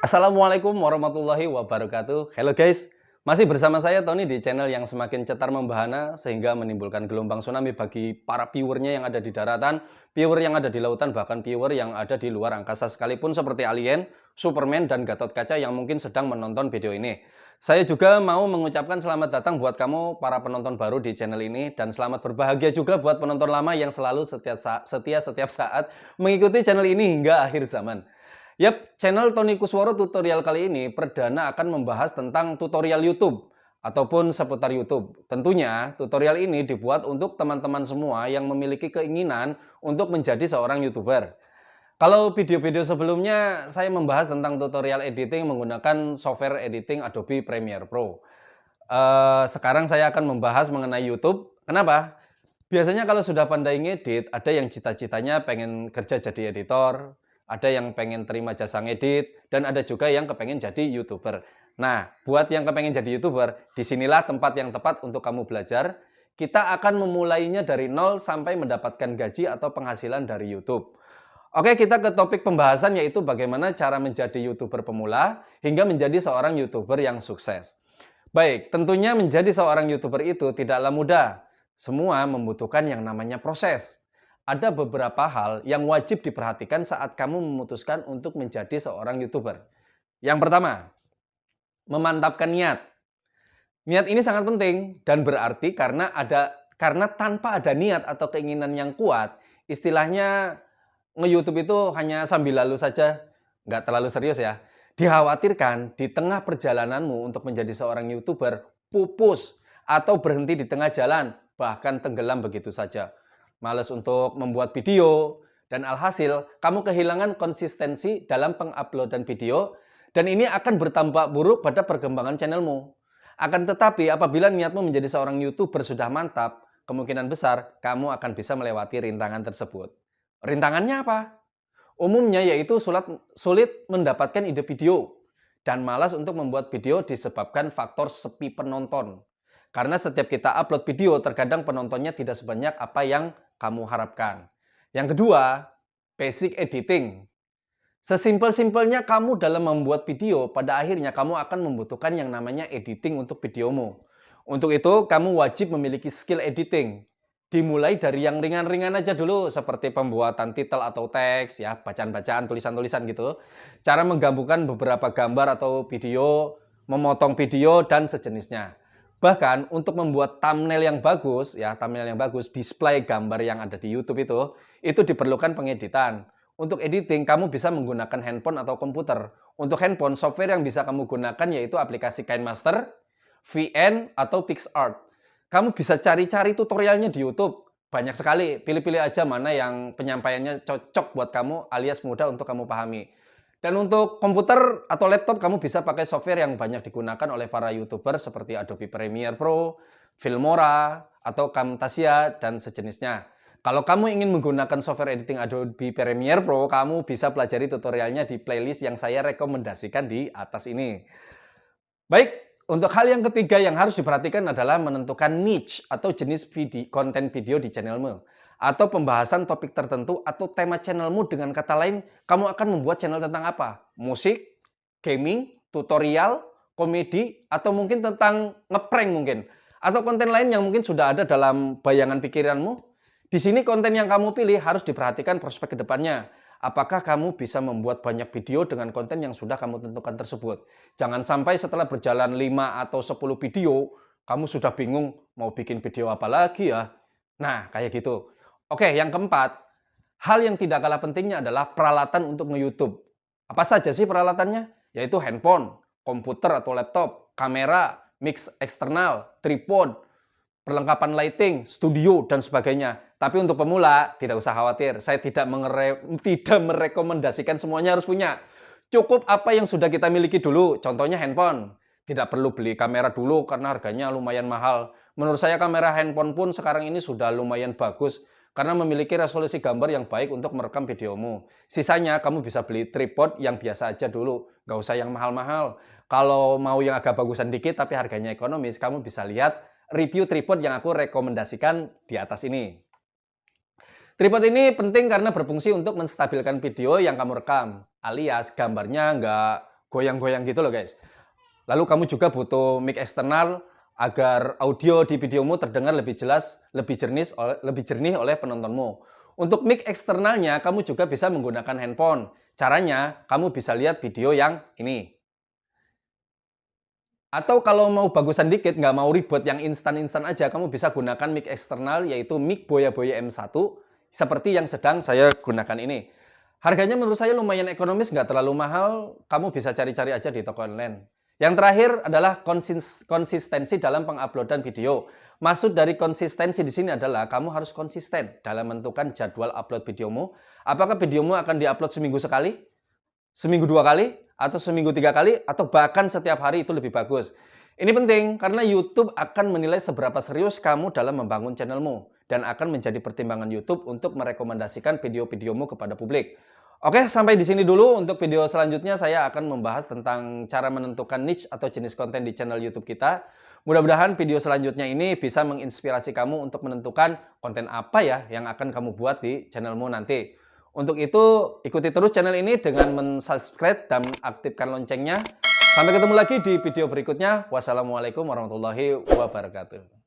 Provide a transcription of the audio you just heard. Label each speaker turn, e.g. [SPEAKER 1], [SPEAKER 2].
[SPEAKER 1] Assalamualaikum warahmatullahi wabarakatuh. Halo guys, masih bersama saya Tony di channel yang semakin cetar membahana sehingga menimbulkan gelombang tsunami bagi para viewernya yang ada di daratan, viewer yang ada di lautan, bahkan viewer yang ada di luar angkasa sekalipun seperti Alien, Superman, dan Gatot Kaca yang mungkin sedang menonton video ini. Saya juga mau mengucapkan selamat datang buat kamu para penonton baru di channel ini dan selamat berbahagia juga buat penonton lama yang selalu setia setiap saat mengikuti channel ini hingga akhir zaman. Yap, channel Tony Kusworo tutorial kali ini perdana akan membahas tentang tutorial YouTube ataupun seputar YouTube. Tentunya tutorial ini dibuat untuk teman-teman semua yang memiliki keinginan untuk menjadi seorang YouTuber. Kalau video-video sebelumnya saya membahas tentang tutorial editing menggunakan software editing Adobe Premiere Pro. Sekarang saya akan membahas mengenai YouTube. Kenapa? Biasanya kalau sudah pandai ngedit, ada yang cita-citanya pengen kerja jadi editor, ada yang pengen terima jasa ngedit, dan ada juga yang kepengen jadi YouTuber. Nah, buat yang kepengen jadi YouTuber, disinilah tempat yang tepat untuk kamu belajar. Kita akan memulainya dari nol sampai mendapatkan gaji atau penghasilan dari YouTube. Oke, kita ke topik pembahasan yaitu bagaimana cara menjadi YouTuber pemula hingga menjadi seorang YouTuber yang sukses. Baik, tentunya menjadi seorang YouTuber itu tidaklah mudah. Semua membutuhkan yang namanya proses. Ada beberapa hal yang wajib diperhatikan saat kamu memutuskan untuk menjadi seorang YouTuber. Yang pertama, memantapkan niat. Niat ini sangat penting dan berarti karena tanpa ada niat atau keinginan yang kuat, istilahnya nge-YouTube itu hanya sambil lalu saja, nggak terlalu serius ya. Dikhawatirkan di tengah perjalananmu untuk menjadi seorang YouTuber, pupus atau berhenti di tengah jalan, bahkan tenggelam begitu saja. Males untuk membuat video, dan alhasil kamu kehilangan konsistensi dalam penguploadan video, dan ini akan berdampak buruk pada perkembangan channelmu. Akan tetapi apabila niatmu menjadi seorang YouTuber sudah mantap, kemungkinan besar kamu akan bisa melewati rintangan tersebut. Rintangannya apa? Umumnya yaitu sulit mendapatkan ide video dan malas untuk membuat video disebabkan faktor sepi penonton. Karena setiap kita upload video, terkadang penontonnya tidak sebanyak apa yang kamu harapkan. Yang kedua, basic editing. Sesimpel-simpelnya kamu dalam membuat video, pada akhirnya kamu akan membutuhkan yang namanya editing untuk videomu. Untuk itu, kamu wajib memiliki skill editing. Dimulai dari yang ringan-ringan aja dulu, seperti pembuatan titel atau teks, ya, bacaan-bacaan, tulisan-tulisan gitu. Cara menggabungkan beberapa gambar atau video, memotong video, dan sejenisnya. Bahkan untuk membuat thumbnail yang bagus, ya, thumbnail yang bagus, display gambar yang ada di YouTube itu diperlukan pengeditan. Untuk editing, kamu bisa menggunakan handphone atau komputer. Untuk handphone, software yang bisa kamu gunakan yaitu aplikasi KineMaster, VN, atau PixArt. Kamu bisa cari-cari tutorialnya di YouTube. Banyak sekali, pilih-pilih aja mana yang penyampaiannya cocok buat kamu alias mudah untuk kamu pahami. Dan untuk komputer atau laptop, kamu bisa pakai software yang banyak digunakan oleh para YouTuber seperti Adobe Premiere Pro, Filmora, atau Camtasia, dan sejenisnya. Kalau kamu ingin menggunakan software editing Adobe Premiere Pro, kamu bisa pelajari tutorialnya di playlist yang saya rekomendasikan di atas ini. Baik, untuk hal yang ketiga yang harus diperhatikan adalah menentukan niche atau jenis konten video di channelmu. Atau pembahasan topik tertentu atau tema channelmu, dengan kata lain, kamu akan membuat channel tentang apa? Musik, gaming, tutorial, komedi, atau mungkin tentang ngeprank mungkin. Atau konten lain yang mungkin sudah ada dalam bayangan pikiranmu. Di sini konten yang kamu pilih harus diperhatikan prospek ke depannya. Apakah kamu bisa membuat banyak video dengan konten yang sudah kamu tentukan tersebut? Jangan sampai setelah berjalan 5 atau 10 video, kamu sudah bingung mau bikin video apa lagi ya? Nah, kayak gitu. Oke, yang keempat, hal yang tidak kalah pentingnya adalah peralatan untuk nge-YouTube. Apa saja sih peralatannya? Yaitu handphone, komputer atau laptop, kamera, mix eksternal, tripod, perlengkapan lighting, studio, dan sebagainya. Tapi untuk pemula, tidak usah khawatir. Saya tidak merekomendasikan semuanya harus punya. Cukup apa yang sudah kita miliki dulu. Contohnya handphone. Tidak perlu beli kamera dulu karena harganya lumayan mahal. Menurut saya kamera handphone pun sekarang ini sudah lumayan bagus karena memiliki resolusi gambar yang baik untuk merekam videomu. Sisanya kamu bisa beli tripod yang biasa aja dulu. Nggak usah yang mahal-mahal. Kalau mau yang agak bagusan dikit tapi harganya ekonomis, kamu bisa lihat review tripod yang aku rekomendasikan di atas ini. Tripod ini penting karena berfungsi untuk menstabilkan video yang kamu rekam, alias gambarnya nggak goyang-goyang gitu loh guys. Lalu kamu juga butuh mic eksternal agar audio di videomu terdengar lebih jelas, lebih jernih oleh penontonmu. Untuk mic eksternalnya, kamu juga bisa menggunakan handphone. Caranya, kamu bisa lihat video yang ini. Atau kalau mau bagusan dikit, nggak mau ribet yang instan-instan aja, kamu bisa gunakan mic eksternal, yaitu mic Boya Boya M1, seperti yang sedang saya gunakan ini. Harganya menurut saya lumayan ekonomis, nggak terlalu mahal, kamu bisa cari-cari aja di toko online. Yang terakhir adalah konsistensi dalam penguploadan video. Maksud dari konsistensi di sini adalah kamu harus konsisten dalam menentukan jadwal upload videomu. Apakah videomu akan diupload seminggu sekali? Seminggu 2 kali, atau seminggu 3 kali, atau bahkan setiap hari itu lebih bagus. Ini penting karena YouTube akan menilai seberapa serius kamu dalam membangun channelmu dan akan menjadi pertimbangan YouTube untuk merekomendasikan video-videomu kepada publik. Oke, sampai di sini dulu. Untuk video selanjutnya saya akan membahas tentang cara menentukan niche atau jenis konten di channel YouTube kita. Mudah-mudahan video selanjutnya ini bisa menginspirasi kamu untuk menentukan konten apa ya yang akan kamu buat di channelmu nanti. Untuk itu, ikuti terus channel ini dengan men-subscribe dan aktifkan loncengnya. Sampai ketemu lagi di video berikutnya. Wassalamualaikum warahmatullahi wabarakatuh.